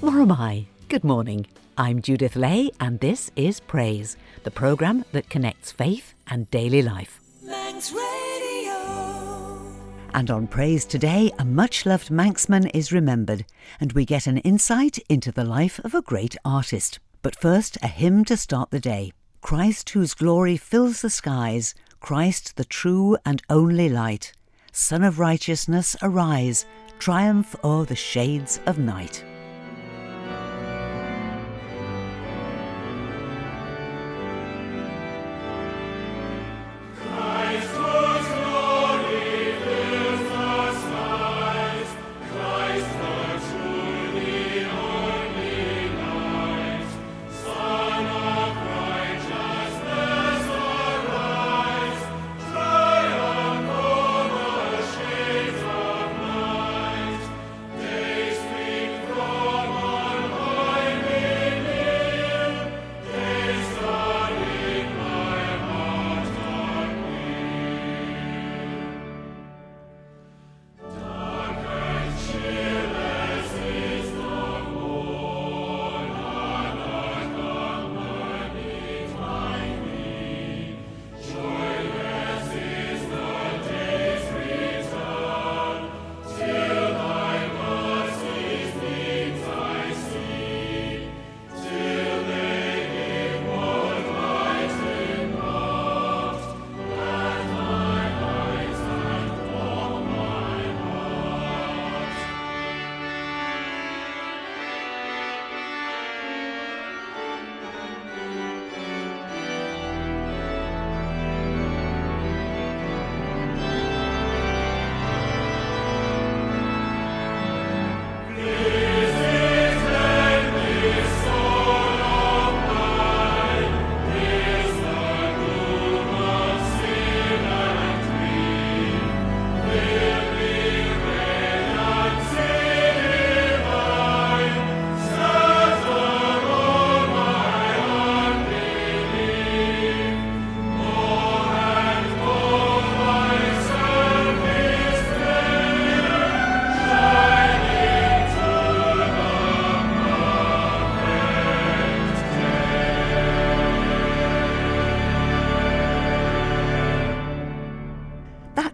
Or am I? Good morning. I'm Judith Lay and this is Praise, the programme that connects faith and daily life. Manx Radio. And on Praise today, a much-loved Manxman is remembered and we get an insight into the life of a great artist. But first, a hymn to start the day. Christ whose glory fills the skies, Christ the true and only light. Sun of righteousness, arise, triumph o'er the shades of night.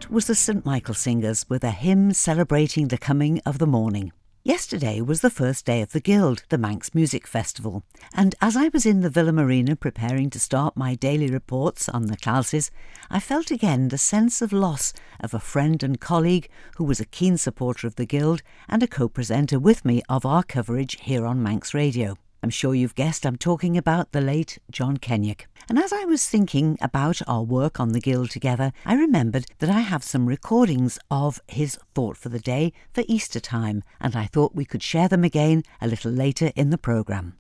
Was the St Michael Singers with a hymn celebrating the coming of the morning. Yesterday was the first day of the Guild, the Manx Music Festival, and as I was in the Villa Marina preparing to start my daily reports on the classes, I felt again the sense of loss of a friend and colleague who was a keen supporter of the Guild and a co-presenter with me of our coverage here on Manx Radio. I'm sure you've guessed I'm talking about the late John Kennaugh. And as I was thinking about our work on the Guild together, I remembered that I have some recordings of his thought for the day for Easter time, and I thought we could share them again a little later in the programme.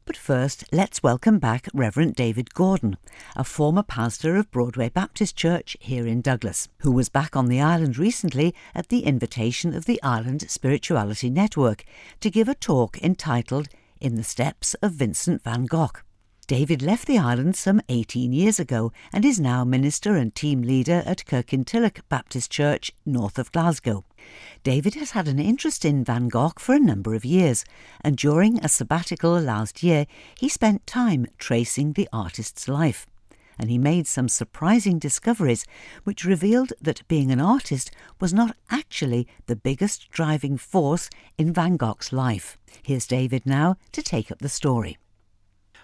But first, let's welcome back Reverend David Gordon, a former pastor of Broadway Baptist Church here in Douglas, who was back on the island recently at the invitation of the Island Spirituality Network to give a talk entitled In the Steps of Vincent Van Gogh. David left the island some 18 years ago and is now minister and team leader at Kirkintilloch Baptist Church north of Glasgow. David has had an interest in Van Gogh for a number of years, and during a sabbatical last year he spent time tracing the artist's life. And he made some surprising discoveries which revealed that being an artist was not actually the biggest driving force in Van Gogh's life. Here's David now to take up the story.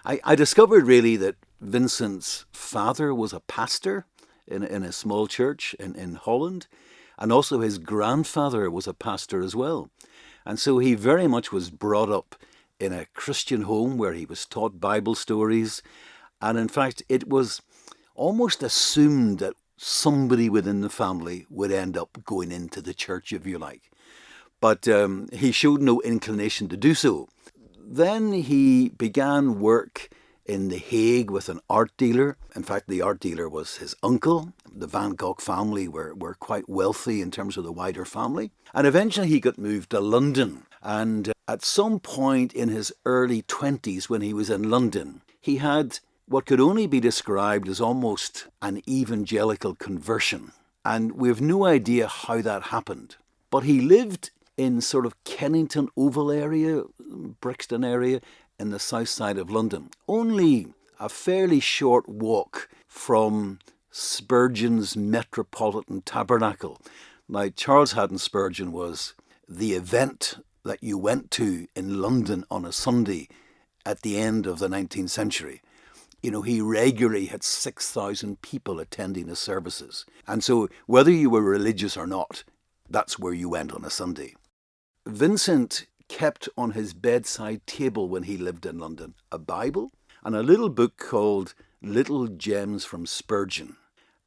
I discovered really that Vincent's father was a pastor in a small church in Holland, and also his grandfather was a pastor as well. And so he very much was brought up in a Christian home where he was taught Bible stories. And in fact, it was almost assumed that somebody within the family would end up going into the church, if you like. But he showed no inclination to do so. Then he began work in The Hague with an art dealer. In fact, the art dealer was his uncle. The Van Gogh family were quite wealthy in terms of the wider family. And eventually he got moved to London. And at some point in his early 20s when he was in London, he had what could only be described as almost an evangelical conversion. And we have no idea how that happened. But he lived in sort of Kennington Oval area, Brixton area, in the south side of London. Only a fairly short walk from Spurgeon's Metropolitan Tabernacle. Now, Charles Haddon Spurgeon was the event that you went to in London on a Sunday at the end of the 19th century. You know, he regularly had 6,000 people attending his services. And so whether you were religious or not, that's where you went on a Sunday. Vincent kept on his bedside table when he lived in London a Bible and a little book called Little Gems from Spurgeon.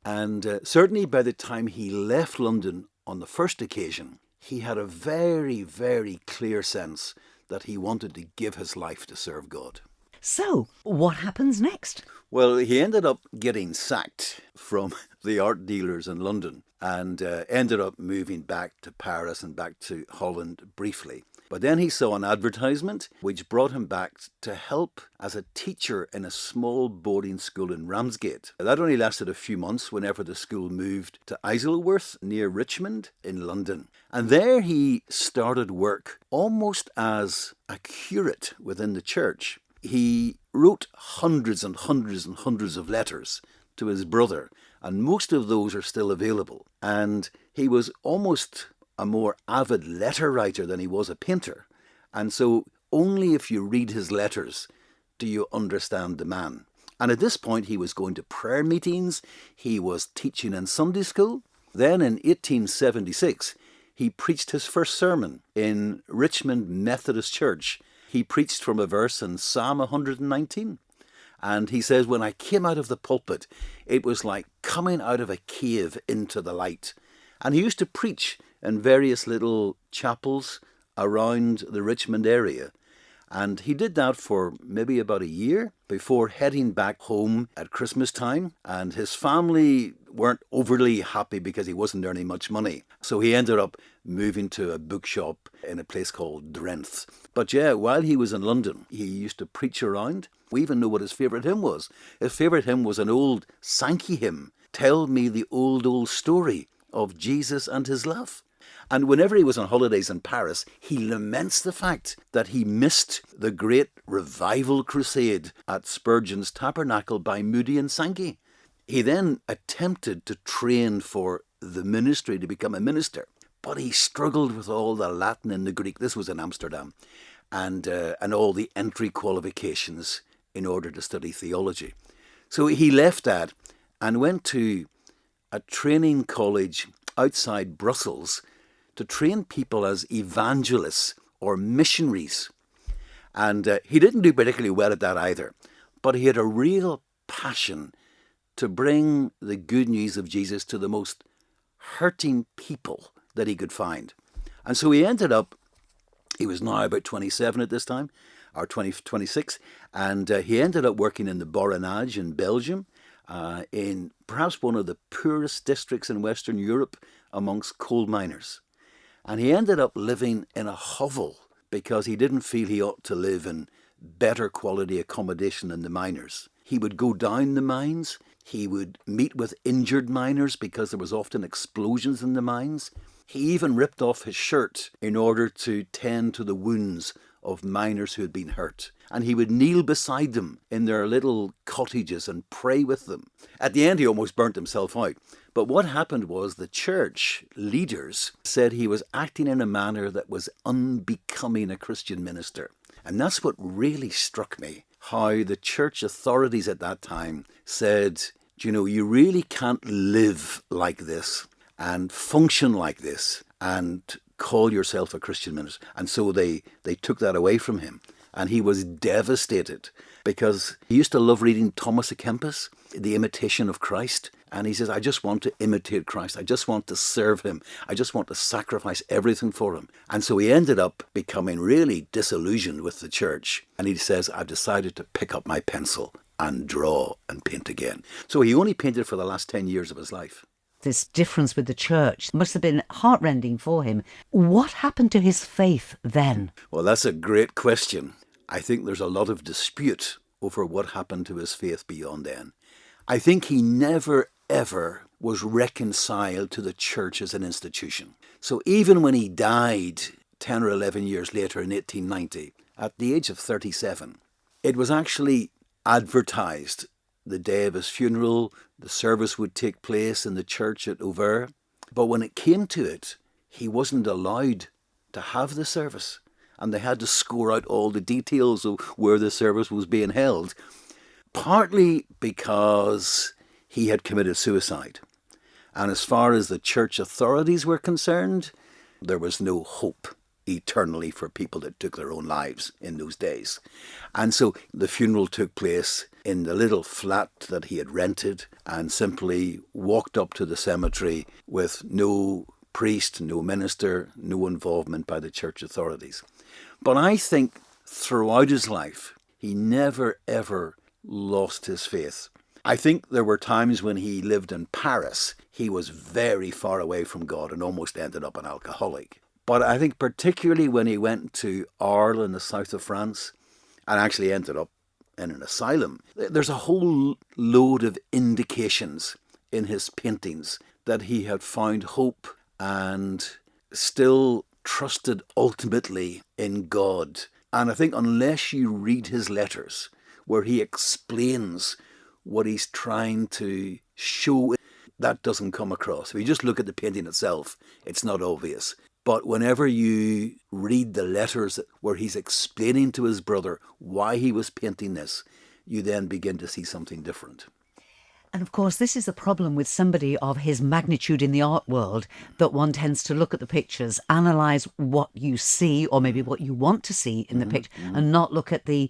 And certainly by the time he left London on the first occasion, he had a very, very clear sense that he wanted to give his life to serve God. So, what happens next? Well, he ended up getting sacked from the art dealers in London and ended up moving back to Paris and back to Holland briefly. But then he saw an advertisement which brought him back to help as a teacher in a small boarding school in Ramsgate. That only lasted a few months whenever the school moved to Isleworth near Richmond in London. And there he started work almost as a curate within the church. He wrote hundreds and hundreds and hundreds of letters to his brother, and most of those are still available. And he was almost a more avid letter writer than he was a painter. And so only if you read his letters do you understand the man. And at this point he was going to prayer meetings, he was teaching in Sunday school. Then in 1876 he preached his first sermon in Richmond Methodist Church. He preached from a verse in Psalm 119. And he says, when I came out of the pulpit, it was like coming out of a cave into the light. And he used to preach in various little chapels around the Richmond area. And he did that for maybe about a year before heading back home at Christmas time. And his family weren't overly happy because he wasn't earning much money. So he ended up moving to a bookshop in a place called Drenthe. But yeah, while he was in London, he used to preach around. We even know what his favourite hymn was. His favourite hymn was an old Sankey hymn, Tell Me the Old Story of Jesus and His Love. And whenever he was on holidays in Paris, he laments the fact that he missed the great revival crusade at Spurgeon's Tabernacle by Moody and Sankey. He then attempted to train for the ministry to become a minister, but he struggled with all the Latin and the Greek. This was in Amsterdam, and all the entry qualifications in order to study theology. So he left that and went to a training college outside Brussels to train people as evangelists or missionaries. And he didn't do particularly well at that either, but he had a real passion to bring the good news of Jesus to the most hurting people that he could find. And so he ended up, he was now about 27 at this time, or 26, and he ended up working in the Borinage in Belgium, in perhaps one of the poorest districts in Western Europe amongst coal miners. And he ended up living in a hovel because he didn't feel he ought to live in better quality accommodation than the miners. He would go down the mines. He would meet with injured miners because there was often explosions in the mines. He even ripped off his shirt in order to tend to the wounds of miners who had been hurt. And he would kneel beside them in their little cottages and pray with them. At the end, he almost burnt himself out. But what happened was the church leaders said he was acting in a manner that was unbecoming a Christian minister. And that's what really struck me, how the church authorities at that time said, you know, you really can't live like this and function like this and call yourself a Christian minister. And so they took that away from him. And he was devastated because he used to love reading Thomas à Kempis, The Imitation of Christ. And he says, I just want to imitate Christ. I just want to serve him. I just want to sacrifice everything for him. And so he ended up becoming really disillusioned with the church. And he says, I've decided to pick up my pencil and draw and paint again. So he only painted for the last 10 years of his life. This difference with the church must have been heartrending for him. What happened to his faith then? Well, that's a great question. I think there's a lot of dispute over what happened to his faith beyond then. I think he never, ever was reconciled to the church as an institution. So even when he died 10 or 11 years later in 1890, at the age of 37, it was actually advertised the day of his funeral. The service would take place in the church at Auvers. But when it came to it, he wasn't allowed to have the service. And they had to score out all the details of where the service was being held. Partly because he had committed suicide. And as far as the church authorities were concerned, there was no hope eternally for people that took their own lives in those days. And so the funeral took place in the little flat that he had rented and simply walked up to the cemetery with no priest, no minister, no involvement by the church authorities. But I think throughout his life, he never ever lost his faith. I think there were times when he lived in Paris, he was very far away from God and almost ended up an alcoholic. But I think particularly when he went to Arles in the south of France and actually ended up in an asylum, there's a whole load of indications in his paintings that he had found hope and still trusted ultimately in God. And I think unless you read his letters where he explains what he's trying to show, that doesn't come across. If you just look at the painting itself, it's not obvious. But whenever you read the letters where he's explaining to his brother why he was painting this, you then begin to see something different. And of course, this is the problem with somebody of his magnitude in the art world, that one tends to look at the pictures, analyse what you see, or maybe what you want to see in the picture, and not look at the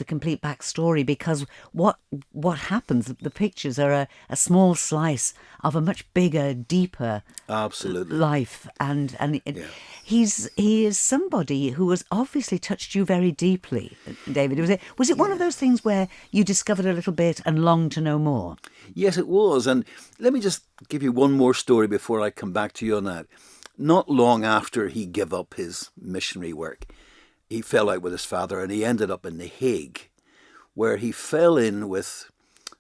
complete backstory. Because what happens? The pictures are a small slice of a much bigger, deeper Absolutely. life, and he is somebody who has obviously touched you very deeply, David. Was it one of those things where you discovered a little bit and longed to know more? Yes, it was. And let me just give you one more story before I come back to you on that. Not long after he gave up his missionary work, he fell out with his father and he ended up in The Hague, where he fell in with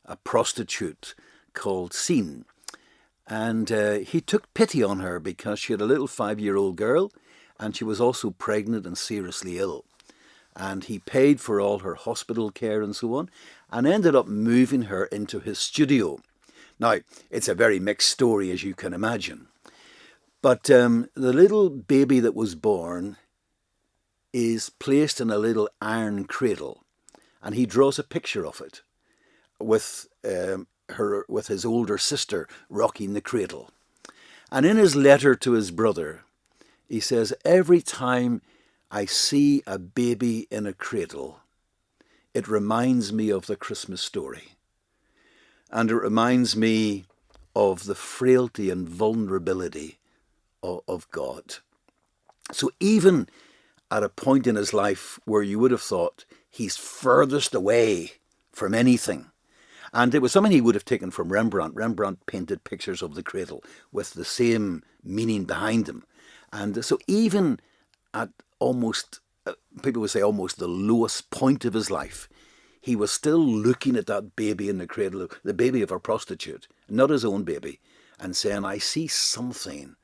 a prostitute called Seen. And he took pity on her because she had a little 5-year-old girl and she was also pregnant and seriously ill. And he paid for all her hospital care and so on, and ended up moving her into his studio. Now, it's a very mixed story, as you can imagine. But the little baby that was born is placed in a little iron cradle, and he draws a picture of it with his older sister rocking the cradle. And in his letter to his brother, he says, "Every time I see a baby in a cradle, it reminds me of the Christmas story. And it reminds me of the frailty and vulnerability of God." So even at a point in his life where you would have thought he's furthest away from anything, and it was something he would have taken from Rembrandt. Rembrandt painted pictures of the cradle with the same meaning behind them. And so even at almost, people would say almost the lowest point of his life, he was still looking at that baby in the cradle, the baby of a prostitute, not his own baby, and saying, I see something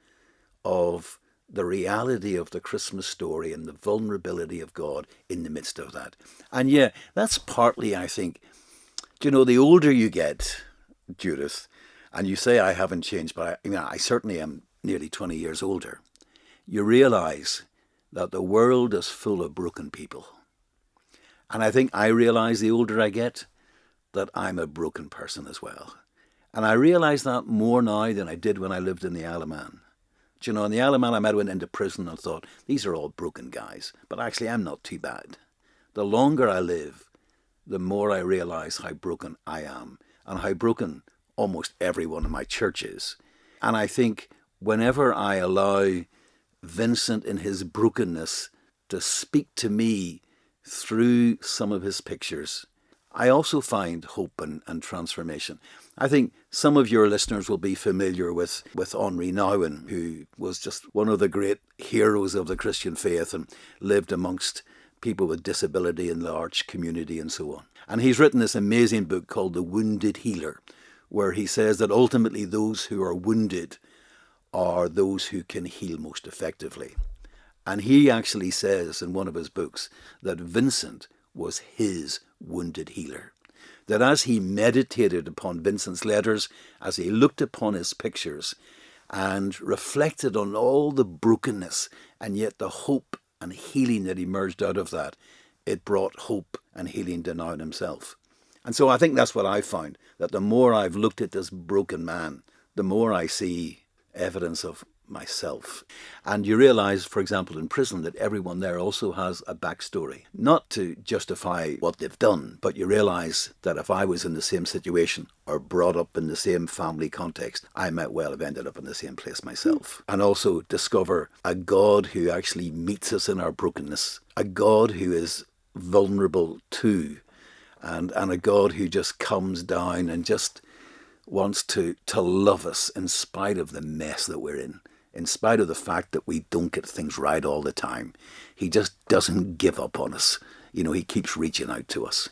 of the reality of the Christmas story and the vulnerability of God in the midst of that. And yeah, that's partly, I think, the older you get, Judith, and you say I haven't changed, but I certainly am nearly 20 years older, you realise that the world is full of broken people. And I think I realise the older I get that I'm a broken person as well. And I realise that more now than I did when I lived in the Isle of Man. In the Isle of Man, I went into prison and thought, these are all broken guys. But actually, I'm not too bad. The longer I live, the more I realise how broken I am and how broken almost everyone in my church is. And I think whenever I allow Vincent in his brokenness to speak to me through some of his pictures, I also find hope and transformation. I think some of your listeners will be familiar with Henri Nouwen, who was just one of the great heroes of the Christian faith and lived amongst people with disability in the arch community and so on. And he's written this amazing book called The Wounded Healer, where he says that ultimately those who are wounded are those who can heal most effectively. And he actually says in one of his books that Vincent was his wounded healer. That as he meditated upon Vincent's letters, as he looked upon his pictures and reflected on all the brokenness and yet the hope and healing that emerged out of that, it brought hope and healing to Noun himself. And so I think that's what I found, that the more I've looked at this broken man, the more I see evidence of myself. And you realise, for example, in prison, that everyone there also has a backstory. Not to justify what they've done, but you realise that if I was in the same situation or brought up in the same family context, I might well have ended up in the same place myself. And also discover a God who actually meets us in our brokenness, a God who is vulnerable too, and a God who just comes down and just wants to love us in spite of the mess that we're in spite of the fact that we don't get things right all the time. He just doesn't give up on us. You know, he keeps reaching out to us.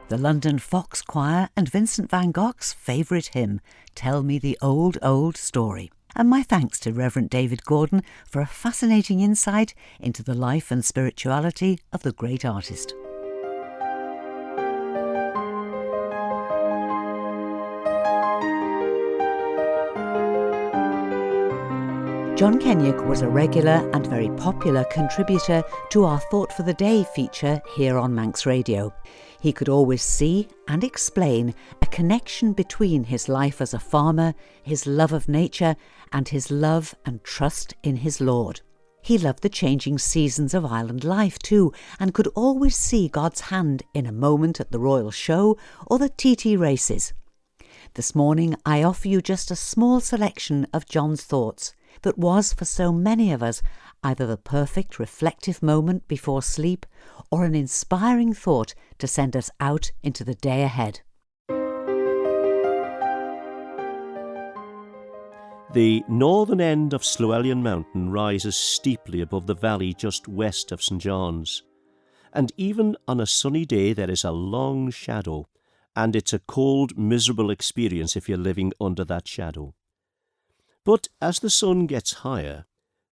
The London Fox Choir and Vincent Van Gogh's favourite hymn, Tell Me the Old, Old Story. And my thanks to Reverend David Gordon for a fascinating insight into the life and spirituality of the great artist. John Kennaugh was a regular and very popular contributor to our Thought for the Day feature here on Manx Radio. He could always see and explain a connection between his life as a farmer, his love of nature, and his love and trust in his Lord. He loved the changing seasons of island life too, and could always see God's hand in a moment at the Royal Show or the TT races. This morning I offer you just a small selection of John's thoughts that was for so many of us either the perfect reflective moment before sleep or an inspiring thought to send us out into the day ahead. The northern end of Llewellyn Mountain rises steeply above the valley just west of St. John's, and even on a sunny day there is a long shadow, and it's a cold, miserable experience if you're living under that shadow. But as the sun gets higher,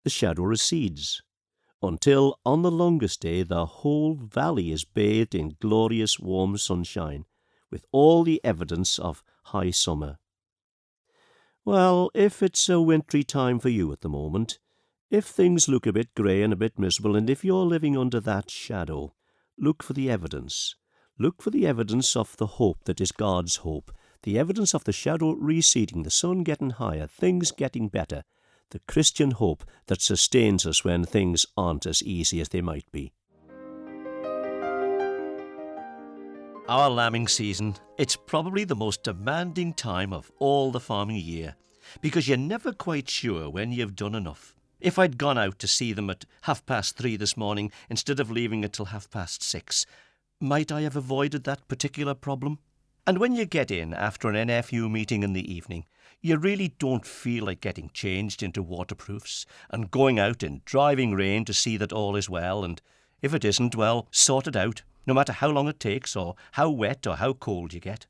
the shadow recedes, until on the longest day the whole valley is bathed in glorious warm sunshine, with all the evidence of high summer. Well, if it's a wintry time for you at the moment, if things look a bit grey and a bit miserable, and if you're living under that shadow, look for the evidence. Look for the evidence of the hope that is God's hope, the evidence of the shadow receding, the sun getting higher, things getting better, the Christian hope that sustains us when things aren't as easy as they might be. Our lambing season, it's probably the most demanding time of all the farming year, because you're never quite sure when you've done enough. If I'd gone out to see them at 3:30 this morning instead of leaving it till 6:30, might I have avoided that particular problem? And when you get in after an NFU meeting in the evening, you really don't feel like getting changed into waterproofs and going out in driving rain to see that all is well, and if it isn't, well, sort it out, no matter how long it takes or how wet or how cold you get.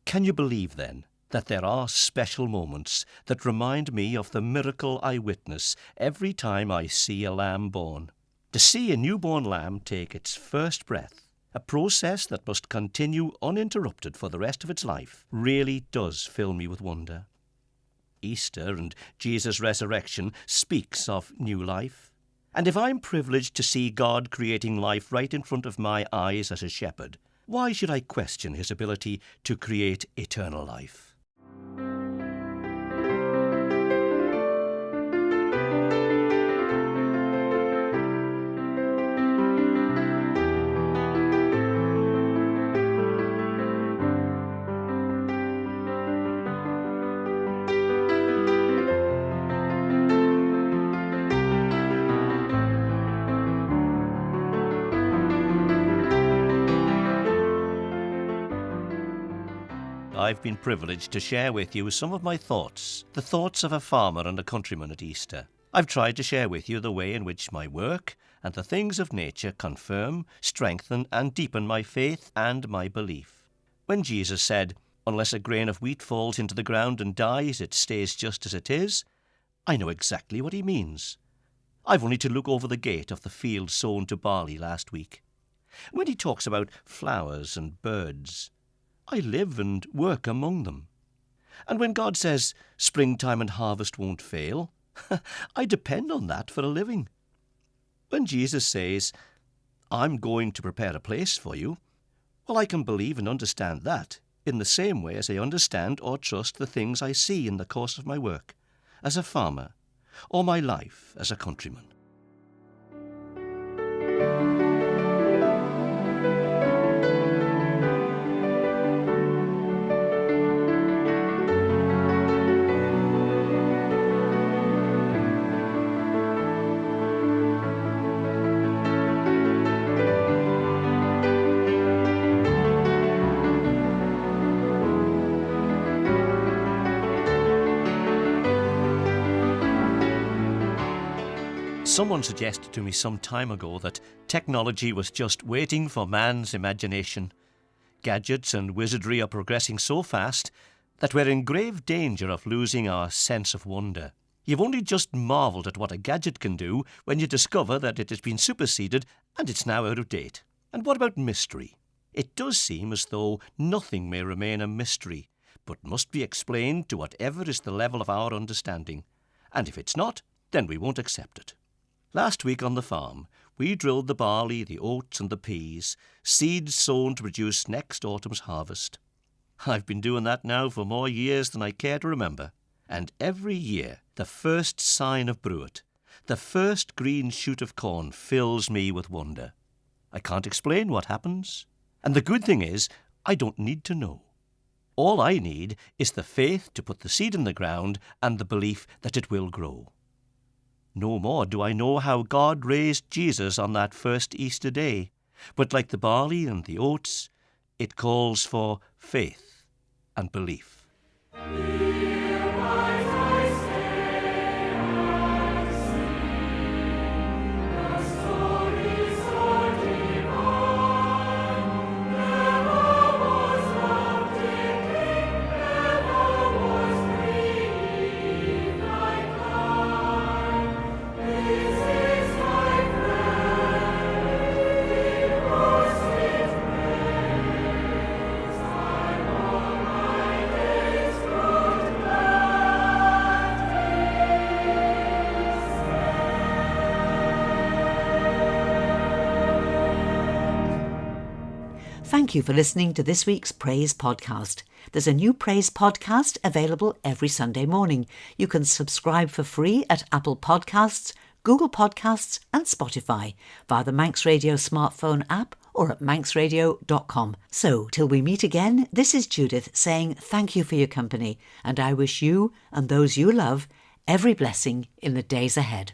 Can you believe, then, that there are special moments that remind me of the miracle I witness every time I see a lamb born? To see a newborn lamb take its first breath, a process that must continue uninterrupted for the rest of its life, really does fill me with wonder. Easter and Jesus' resurrection speaks of new life. And if I'm privileged to see God creating life right in front of my eyes as a shepherd, why should I question his ability to create eternal life? I've been privileged to share with you some of my thoughts, the thoughts of a farmer and a countryman at Easter. I've tried to share with you the way in which my work and the things of nature confirm, strengthen and deepen my faith and my belief. When Jesus said, "Unless a grain of wheat falls into the ground and dies, it stays just as it is," I know exactly what he means. I've only to look over the gate of the field sown to barley last week. When he talks about flowers and birds, I live and work among them. And when God says springtime and harvest won't fail, I depend on that for a living. When Jesus says, "I'm going to prepare a place for you," well, I can believe and understand that in the same way as I understand or trust the things I see in the course of my work as a farmer or my life as a countryman. Someone suggested to me some time ago that technology was just waiting for man's imagination. Gadgets and wizardry are progressing so fast that we're in grave danger of losing our sense of wonder. You've only just marvelled at what a gadget can do when you discover that it has been superseded and it's now out of date. And what about mystery? It does seem as though nothing may remain a mystery, but must be explained to whatever is the level of our understanding. And if it's not, then we won't accept it. Last week on the farm, we drilled the barley, the oats and the peas, seeds sown to produce next autumn's harvest. I've been doing that now for more years than I care to remember. And every year, the first sign of bruit, the first green shoot of corn fills me with wonder. I can't explain what happens. And the good thing is, I don't need to know. All I need is the faith to put the seed in the ground and the belief that it will grow. No more do I know how God raised Jesus on that first Easter day, but like the barley and the oats, it calls for faith and belief. Thank you for listening to this week's Praise Podcast. There's a new Praise Podcast available every Sunday morning. You can subscribe for free at Apple Podcasts, Google Podcasts and Spotify via the Manx Radio smartphone app or at manxradio.com. So, till we meet again, this is Judith saying thank you for your company, and I wish you and those you love every blessing in the days ahead.